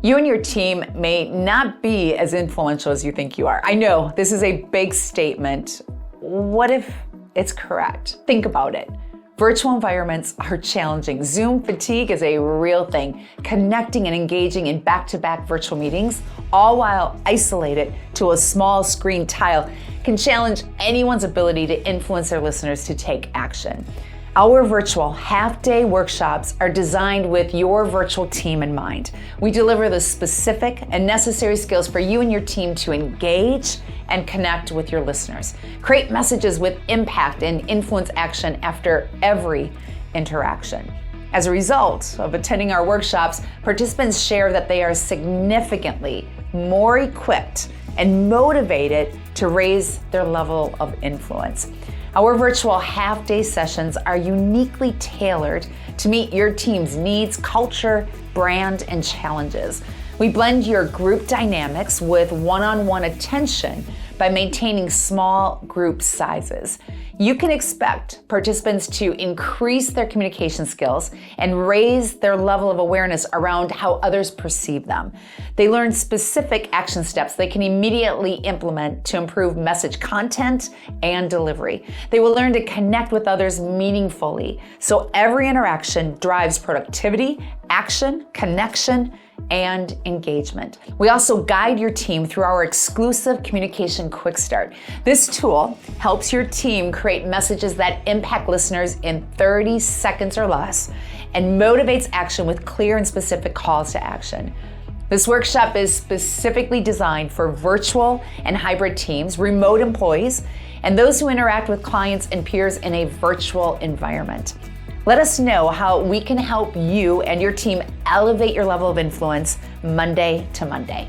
You and your team may not be as influential as you think you are. I know this is a big statement. What if it's correct? Think about it. Virtual environments are challenging. Zoom fatigue is a real thing. Connecting and engaging in back-to-back virtual meetings, all while isolated to a small screen tile, can challenge anyone's ability to influence their listeners to take action. Our virtual half-day workshops are designed with your virtual team in mind. We deliver the specific and necessary skills for you and your team to engage and connect with your listeners. Create messages with impact and influence action after every interaction. As a result of attending our workshops, participants share that they are significantly more equipped and motivated to raise their level of influence. Our virtual half-day sessions are uniquely tailored to meet your team's needs, culture, brand, and challenges. We blend your group dynamics with one-on-one attention by maintaining small group sizes. You can expect participants to increase their communication skills and raise their level of awareness around how others perceive them. They learn specific action steps they can immediately implement to improve message content and delivery. They will learn to connect with others meaningfully, so every interaction drives productivity, action, connection, and engagement. We also guide your team through our exclusive Communication Quick Start. This tool helps your team create messages that impact listeners in 30 seconds or less and motivates action with clear and specific calls to action. This workshop is specifically designed for virtual and hybrid teams, remote employees, and those who interact with clients and peers in a virtual environment. Let us know how we can help you and your team elevate your level of influence Monday to Monday.